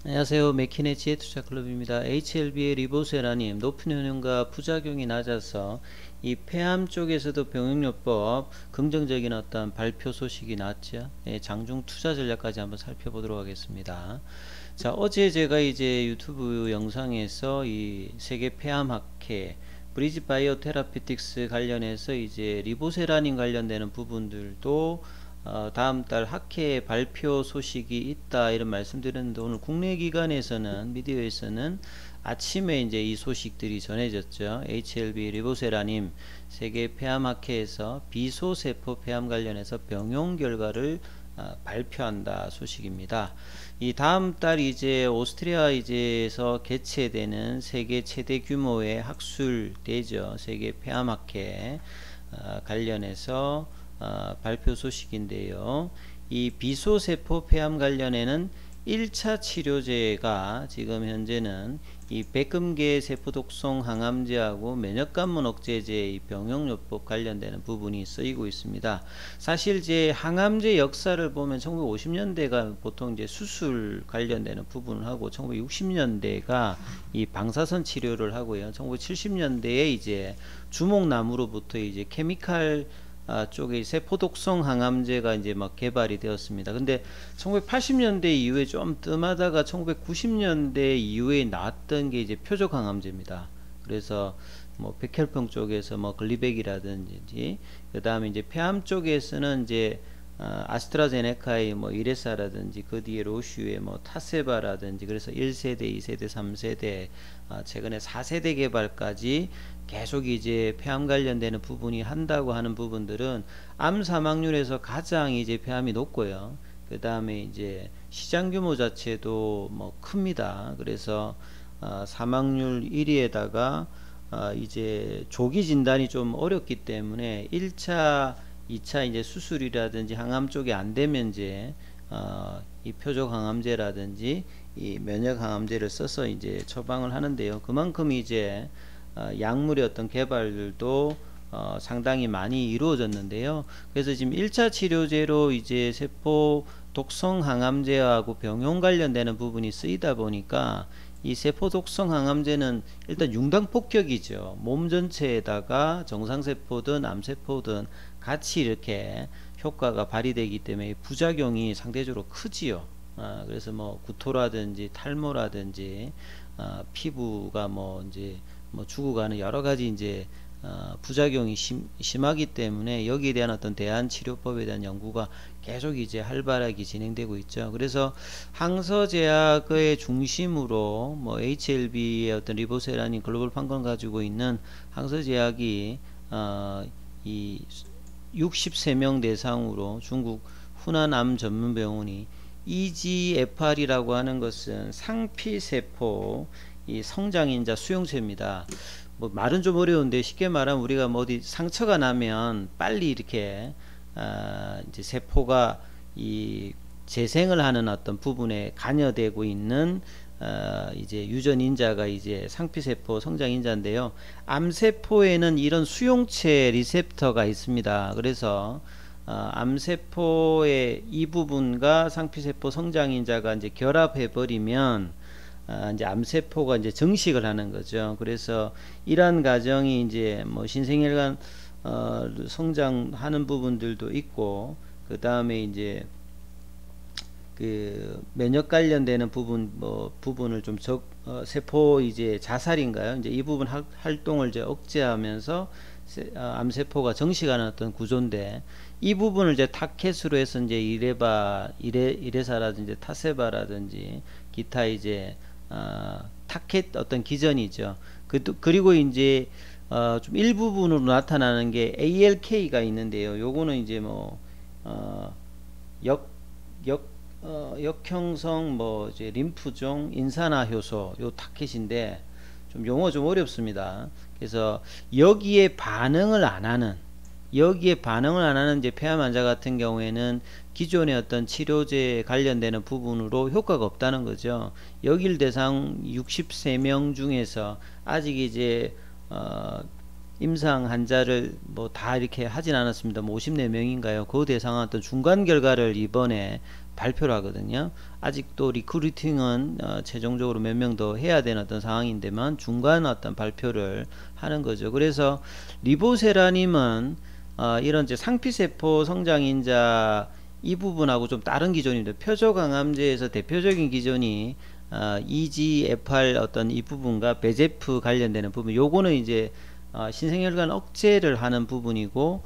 안녕하세요. 맥킨의 지혜투자클럽입니다. HLB의 리보세라님, 높은 효능과 부작용이 낮아서 이 폐암 쪽에서도 병역요법 긍정적인 어떤 발표 소식이 났죠. 장중 투자 전략까지 한번 살펴보도록 하겠습니다. 자, 어제 제가 이제 유튜브 영상에서 이 세계 폐암 학회 브리지 바이오 테라피틱스 관련해서 이제 리보세라님 관련되는 부분들도 다음 달 학회 발표 소식이 있다 이런 말씀드렸는데, 오늘 국내 기관에서는 미디어에서는 아침에 이제 이 소식들이 전해졌죠. HLB 리보세라님 세계 폐암 학회에서 비소세포 폐암 관련해서 병용 결과를 발표한다 소식입니다. 이 다음 달 이제 오스트리아 이제에서 개최되는 세계 최대 규모의 학술대죠. 세계 폐암학회 관련해서 발표 소식인데요. 이 비소세포 폐암 관련해는 1차 치료제가 지금 현재는 이 백금계 세포독성 항암제하고 면역관문 억제제 병용요법 관련되는 부분이 쓰이고 있습니다. 사실 이제 항암제 역사를 보면 1950년대가 보통 이제 수술 관련되는 부분을 하고 1960년대가 이 방사선 치료를 하고요. 1970년대에 이제 주목나무로부터 이제 케미칼 쪽에 세포독성 항암제가 이제 막 개발이 되었습니다. 근데 1980년대 이후에 좀 뜸하다가 1990년대 이후에 나왔던 게 이제 표적 항암제입니다. 그래서 뭐 백혈병 쪽에서 뭐 글리백이라든지, 그 다음에 이제 폐암 쪽에서는 이제 아스트라제네카의 뭐 이레사라든지, 그 뒤에 로슈의 뭐 타세바라든지, 그래서 1세대, 2세대, 3세대, 최근에 4세대 개발까지 계속 이제 폐암 관련되는 부분이 한다고 하는 부분들은 암 사망률에서 가장 이제 폐암이 높고요. 그 다음에 이제 시장 규모 자체도 뭐 큽니다. 그래서 사망률 1위에다가 이제 조기 진단이 좀 어렵기 때문에 1차 2차 이제 수술이라든지 항암 쪽이 안 되면 이제 이 표적 항암제라든지 이 면역 항암제를 써서 이제 처방을 하는데요. 그만큼 이제 약물의 어떤 개발들도 상당히 많이 이루어졌는데요. 그래서 지금 1차 치료제로 이제 세포 독성 항암제하고 병용 관련되는 부분이 쓰이다 보니까 이 세포 독성 항암제는 일단 융당 폭격이죠. 몸 전체에다가 정상세포든 암세포든 같이 이렇게 효과가 발휘되기 때문에 부작용이 상대적으로 크지요. 그래서 뭐 구토라든지 탈모라든지 피부가 뭐 이제 뭐 죽어가는 여러 가지 이제 부작용이 심하기 때문에 여기에 대한 어떤 대안 치료법에 대한 연구가 계속 이제 활발하게 진행되고 있죠. 그래서 항서제약의 중심으로 뭐 HLB의 어떤 리보세라닌 글로벌 판권 가지고 있는 항서제약이 이 63명 대상으로 중국 후난암 전문병원이 EGFR이라고 하는 것은 상피세포 이 성장인자 수용체입니다. 뭐 말은 좀 어려운데, 쉽게 말하면 우리가 뭐 어디 상처가 나면 빨리 이렇게 이제 세포가 이 재생을 하는 어떤 부분에 관여되고 있는 이제 유전인자가 이제 상피세포 성장인자인데요. 암세포에는 이런 수용체 리셉터가 있습니다. 그래서 암세포의 이 부분과 상피세포 성장인자가 이제 결합해 버리면 이제 암세포가 이제 정식을 하는 거죠. 그래서 이러한 과정이 이제 뭐 신생혈관 성장하는 부분들도 있고, 그 다음에 이제 그 면역 관련되는 부분 뭐 부분을 좀 세포 이제 자살인가요? 이제 이 부분 활동을 이제 억제하면서 암세포가 정식하는 어떤 구조인데, 이 부분을 이제 타켓으로 해서 이제 이레사라든지 타세바라든지 기타 이제 타켓 어떤 기전이죠. 그리고 이제 좀 일부분으로 나타나는 게 ALK가 있는데요. 요거는 이제 뭐 역형성 뭐 이제 림프종 인산화 효소 요 타켓인데, 좀 용어 좀 어렵습니다. 그래서 여기에 반응을 안 하는 이제 폐암 환자 같은 경우에는 기존의 어떤 치료제 관련되는 부분으로 효과가 없다는 거죠. 여길 대상 63명 중에서 아직 이제 임상 환자를 뭐 다 이렇게 하진 않았습니다. 뭐 54명인가요? 그 대상한 어떤 중간 결과를 이번에 발표를 하거든요. 아직도 리크루팅은 최종적으로 몇 명 더 해야 되는 어떤 상황인데만 중간 어떤 발표를 하는 거죠. 그래서 리보세라님은 이런 이제 상피세포 성장인자 이 부분하고 좀 다른 기존입니다. 표적항암제에서 대표적인 기존이 EGFR 어떤 이 부분과 베제프 관련되는 부분, 요거는 이제 신생혈관 억제를 하는 부분이고,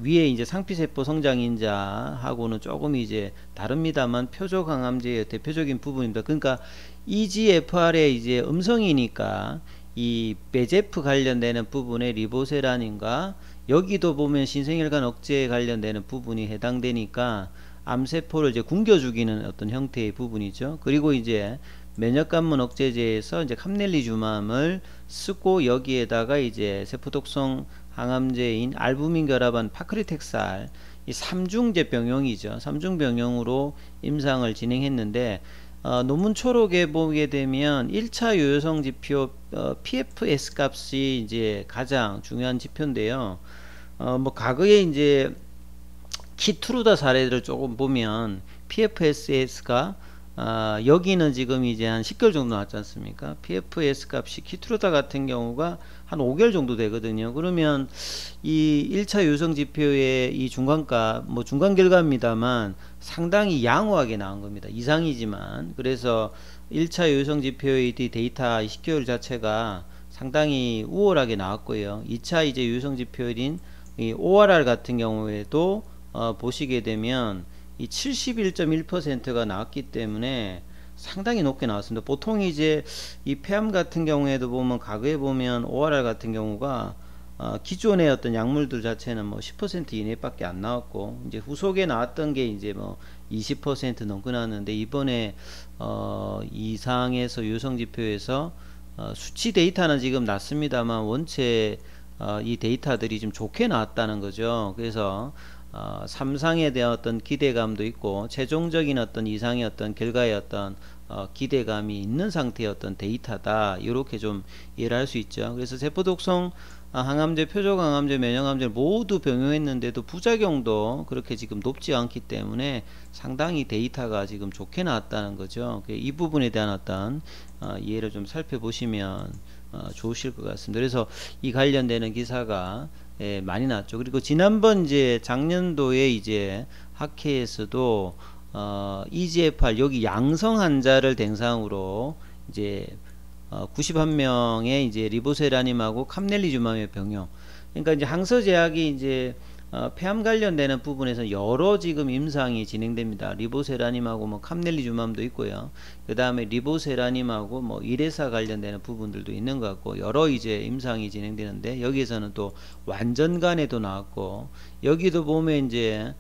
위에 이제 상피세포 성장인자하고는 조금 이제 다릅니다만 표적항암제의 대표적인 부분입니다. 그러니까 EGFR의 이제 음성이니까 이 베제프 관련되는 부분의 리보세라닌과 여기도 보면 신생혈관 억제에 관련되는 부분이 해당되니까 암세포를 이제 굶겨 죽이는 어떤 형태의 부분이죠. 그리고 이제 면역관문 억제제에서 이제 캄넬리주맘을 쓰고 여기에다가 이제 세포독성 항암제인 알부민 결합한 파크리텍살, 이 3중제 병용이죠. 3중 병용으로 임상을 진행했는데, 논문 초록에 보게 되면 1차 요요성 지표 PFS 값이 이제 가장 중요한 지표인데요. 뭐 과거에 이제 키트루다 사례들을 조금 보면 PFS가 여기는 지금 이제 한 10개월 정도 나왔지 않습니까? PFS 값이 키트루다 같은 경우가 한 5개월 정도 되거든요. 그러면 이 1차 요성 지표의 이 중간값, 뭐 중간 결과입니다만 상당히 양호하게 나온 겁니다. 이상이지만. 그래서 1차 요성 지표의 데이터 10개월 자체가 상당히 우월하게 나왔고요. 2차 이제 요성 지표인 이 ORR 같은 경우에도 보시게 되면 이 71.1%가 나왔기 때문에 상당히 높게 나왔습니다. 보통 이제 이 폐암 같은 경우에도 보면 과거에 보면 ORR 같은 경우가 기존의 어떤 약물들 자체는 뭐 10% 이내밖에 안 나왔고, 이제 후속에 나왔던 게 이제 뭐 20% 넘게 나왔는데, 이번에 이상에서 요성지표에서 수치 데이터는 지금 났습니다만 원체 이 데이터들이 좀 좋게 나왔다는 거죠. 그래서 3상에 대한 어떤 기대감도 있고 최종적인 어떤 이상의 어떤 결과의 어떤 기대감이 있는 상태의 어떤 데이터다, 이렇게 좀 이해를 할 수 있죠. 그래서 세포독성 항암제, 표적항암제, 면역암제를 모두 병용했는데도 부작용도 그렇게 지금 높지 않기 때문에 상당히 데이터가 지금 좋게 나왔다는 거죠. 이 부분에 대한 어떤 이해를 좀 살펴보시면 좋으실 것 같습니다. 그래서 이 관련되는 기사가 많이 났죠. 그리고 지난번 이제 작년도에 이제 학회에서도 EGFR 여기 양성 환자를 대상으로 이제 91명의 이제 리보세라님하고 캄넬리주맘의 병용, 그러니까 이제 항서제약이 이제 폐암 관련되는 부분에서 여러 지금 임상이 진행됩니다. 리보세라님하고 뭐 캄넬리주맘도 있고요. 그 다음에 리보세라님하고 뭐 이레사 관련되는 부분들도 있는 것 같고, 여러 이제 임상이 진행되는데 여기에서는 또 완전간에도 나왔고, 여기도 보면 이제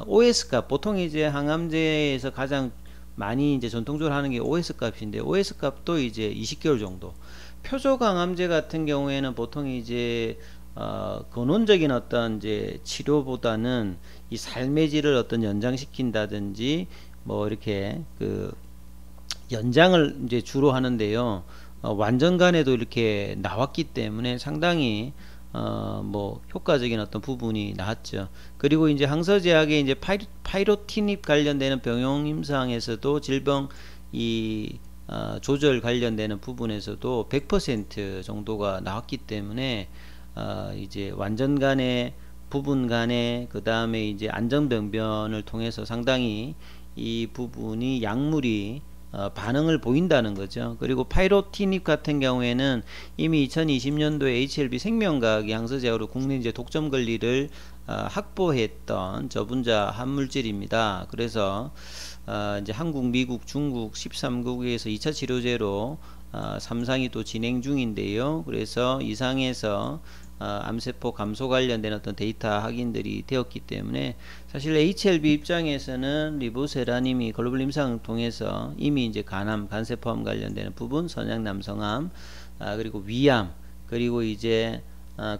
OS 값, 보통 이제 항암제에서 가장 많이 이제 전통적으로 하는 게 OS 값인데, OS 값도 이제 20개월 정도. 표적항암제 같은 경우에는 보통 이제 근원적인 어떤 이제 치료보다는 이 삶의 질을 어떤 연장시킨다든지 뭐 이렇게 그 연장을 이제 주로 하는데요. 완전간에도 이렇게 나왔기 때문에 상당히 뭐 효과적인 어떤 부분이 나왔죠. 그리고 이제 항서제약의 이제 파이로티닙 관련되는 병용 임상에서도 질병 이 조절 관련되는 부분에서도 100% 정도가 나왔기 때문에 이제 완전 간에 부분 간에 그 다음에 이제 안전병변을 통해서 상당히 이 부분이 약물이 반응을 보인다는 거죠. 그리고 파이로티닙 같은 경우에는 이미 2020년도에 HLB 생명과학이 항서제약으로 국내 이제 독점 권리를 확보했던 저분자 한물질입니다. 그래서 이제 한국, 미국, 중국 13국에서 2차 치료제로 3상이 또 진행 중인데요. 그래서 이상에서 암세포 감소 관련된 어떤 데이터 확인들이 되었기 때문에 사실 HLB 입장에서는 리보세라님이 글로벌 임상을 통해서 이미 이제 간암, 간세포암 관련되는 부분, 선양 남성암, 그리고 위암, 그리고 이제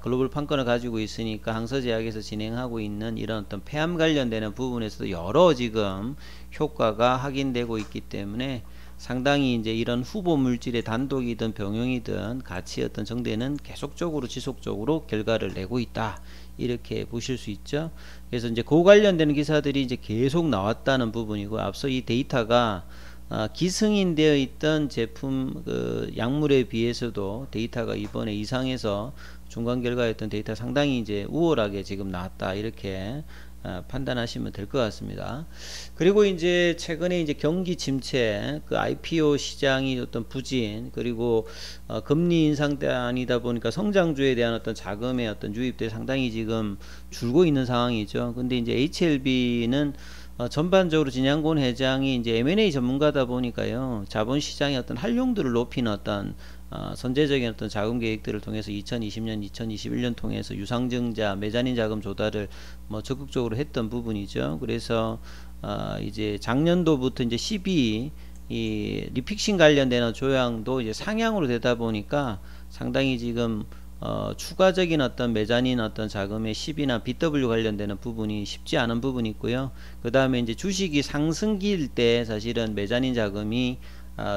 글로벌 판권을 가지고 있으니까 항서제약에서 진행하고 있는 이런 어떤 폐암 관련되는 부분에서도 여러 지금 효과가 확인되고 있기 때문에 상당히 이제 이런 후보 물질의 단독이든 병용이든 같이 어떤 정대는 계속적으로 지속적으로 결과를 내고 있다. 이렇게 보실 수 있죠. 그래서 이제 그 관련되는 기사들이 이제 계속 나왔다는 부분이고, 앞서 이 데이터가 기승인되어 있던 제품 그 약물에 비해서도 데이터가 이번에 이상해서 중간 결과였던 데이터 상당히 이제 우월하게 지금 나왔다. 이렇게 판단하시면 될 것 같습니다. 그리고 이제 최근에 이제 경기 침체, 그 IPO 시장이 어떤 부진, 그리고 금리 인상단이다 보니까 성장주에 대한 어떤 자금의 어떤 유입들이 상당히 지금 줄고 있는 상황이죠. 근데 이제 HLB는 전반적으로 진양곤 회장이 이제 M&A 전문가다 보니까요, 자본시장의 어떤 활용도를 높이는 어떤 선제적인 어떤 자금 계획들을 통해서 2020년, 2021년 통해서 유상증자, 메자닌 자금 조달을 뭐 적극적으로 했던 부분이죠. 그래서 이제 작년도부터 이제 12 이 리픽싱 관련되는 조항도 이제 상향으로 되다 보니까 상당히 지금 추가적인 어떤 메자닌 어떤 자금의 10이나 BW 관련되는 부분이 쉽지 않은 부분이 있고요. 그 다음에 이제 주식이 상승기일 때 사실은 메자닌 자금이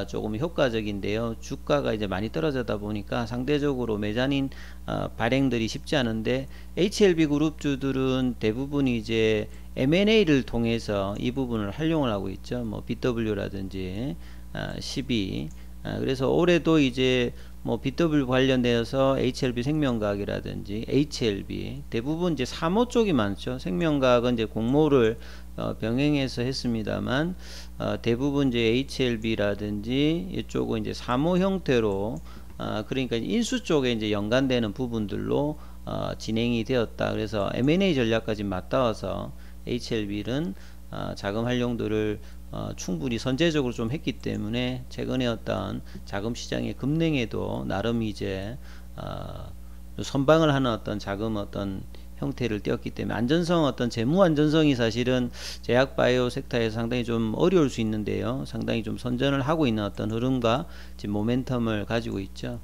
조금 효과적인데요. 주가가 이제 많이 떨어지다 보니까 상대적으로 메자닌 발행들이 쉽지 않은데, HLB 그룹주들은 대부분 이제 M&A를 통해서 이 부분을 활용을 하고 있죠. 뭐 BW라든지 12. 그래서 올해도 이제 뭐 BW 관련되어서 HLB 생명과학이라든지 HLB 대부분 이제 사모 쪽이 많죠. 생명과학은 이제 공모를 병행해서 했습니다만 대부분 이제 HLB라든지 이쪽은 이제 사모 형태로 그러니까 인수 쪽에 이제 연관되는 부분들로 진행이 되었다. 그래서 M&A 전략까지 맞닿아서 HLB는 자금 활용도를 충분히 선제적으로 좀 했기 때문에 최근에 어떤 자금 시장의 급냉에도 나름 이제 선방을 하는 어떤 자금 어떤 형태를 띄었기 때문에 안전성, 어떤 재무 안전성이 사실은 제약 바이오 섹터에서 상당히 좀 어려울 수 있는데요. 상당히 좀 선전을 하고 있는 어떤 흐름과 지금 모멘텀을 가지고 있죠.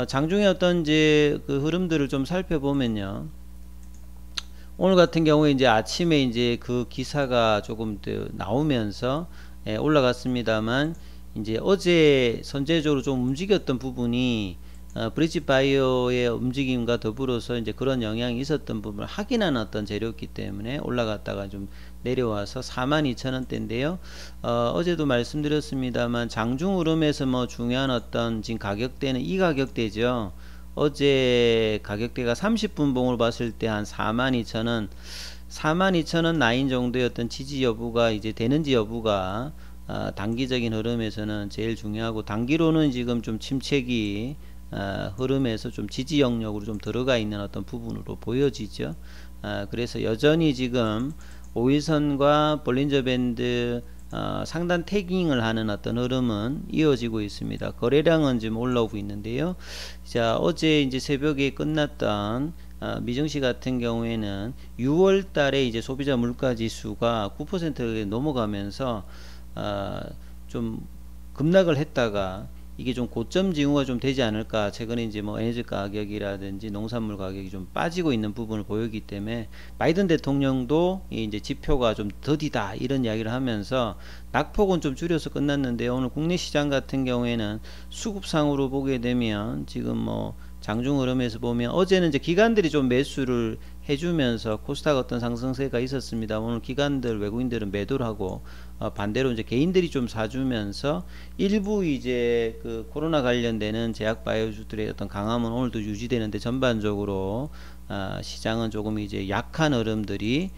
장중에 어떤 이제 그 흐름들을 좀 살펴보면요. 오늘 같은 경우에 이제 아침에 이제 그 기사가 조금 더 나오면서 올라갔습니다만, 이제 어제 선제적으로 좀 움직였던 부분이 브릿지 바이오의 움직임과 더불어서 이제 그런 영향이 있었던 부분을 확인하는 어떤 재료였기 때문에 올라갔다가 좀 내려와서 42,000원대인데요. 어제도 말씀드렸습니다만 장중 흐름에서 뭐 중요한 어떤 지금 가격대는 이 가격대죠. 어제 가격대가 30분 봉을 봤을 때 한 42,000원, 42,000원 라인 정도였던 지지 여부가 이제 되는지 여부가 단기적인 흐름에서는 제일 중요하고, 단기로는 지금 좀 침체기 흐름에서 좀 지지 영역으로 좀 들어가 있는 어떤 부분으로 보여지죠. 그래서 여전히 지금 5일선과 볼린저 밴드 상단 태깅을 하는 어떤 흐름은 이어지고 있습니다. 거래량은 지금 올라오고 있는데요. 자, 어제 이제 새벽에 끝났던 미증시 같은 경우에는 6월 달에 이제 소비자 물가 지수가 9%에 넘어가면서 좀 급락을 했다가 이게 좀 고점 징후가 좀 되지 않을까. 최근에 이제 뭐 에너지 가격이라든지 농산물 가격이 좀 빠지고 있는 부분을 보이기 때문에 바이든 대통령도 이제 지표가 좀 더디다 이런 이야기를 하면서 낙폭은 좀 줄여서 끝났는데, 오늘 국내 시장 같은 경우에는 수급상으로 보게 되면 지금 뭐 장중 흐름에서 보면 어제는 이제 기관들이 좀 매수를 해주면서 코스닥 어떤 상승세가 있었습니다. 오늘 기관들 외국인들은 매도를 하고 반대로 이제 개인들이 좀 사주면서 일부 이제 그 코로나 관련되는 제약 바이오주들의 어떤 강함은 오늘도 유지되는데, 전반적으로 시장은 조금 이제 약한 흐름들이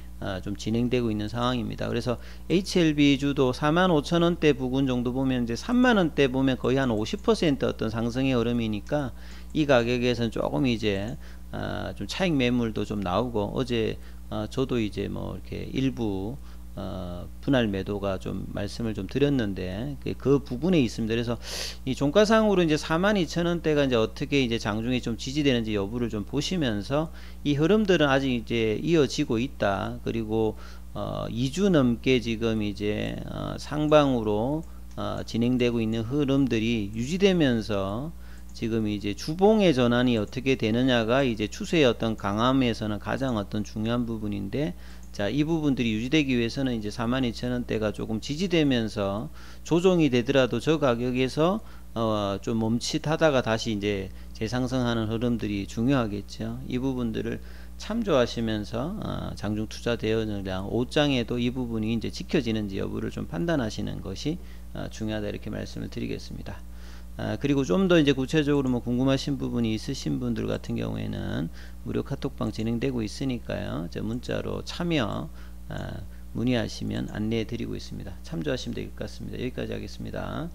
좀 진행되고 있는 상황입니다. 그래서 HLB 주도 45,000원대 부근 정도 보면 이제 3만원대 보면 거의 한 50% 어떤 상승의 흐름이니까 이 가격에서는 조금 이제 좀 차익 매물도 좀 나오고, 어제 저도 이제 뭐 이렇게 일부 분할 매도가 좀 말씀을 좀 드렸는데 그 부분에 있습니다. 그래서 이 종가상으로 이제 42,000원대가 이제 어떻게 이제 장중에 좀 지지되는지 여부를 좀 보시면서 이 흐름들은 아직 이제 이어지고 있다. 그리고 2주 넘게 지금 이제 상방으로 진행되고 있는 흐름들이 유지되면서 지금 이제 주봉의 전환이 어떻게 되느냐가 이제 추세의 어떤 강함에서는 가장 어떤 중요한 부분인데, 자, 이 부분들이 유지되기 위해서는 이제 42,000원대가 조금 지지되면서 조정이 되더라도 저 가격에서 좀 멈칫하다가 다시 이제 재상승하는 흐름들이 중요하겠죠. 이 부분들을 참조하시면서 장중 투자 대응량 5장에도 이 부분이 이제 지켜지는지 여부를 좀 판단하시는 것이 중요하다 이렇게 말씀을 드리겠습니다. 그리고 좀 더 이제 구체적으로 뭐 궁금하신 부분이 있으신 분들 같은 경우에는 무료 카톡방 진행되고 있으니까요. 저 문자로 참여 문의하시면 안내해 드리고 있습니다. 참조하시면 될 것 같습니다. 여기까지 하겠습니다.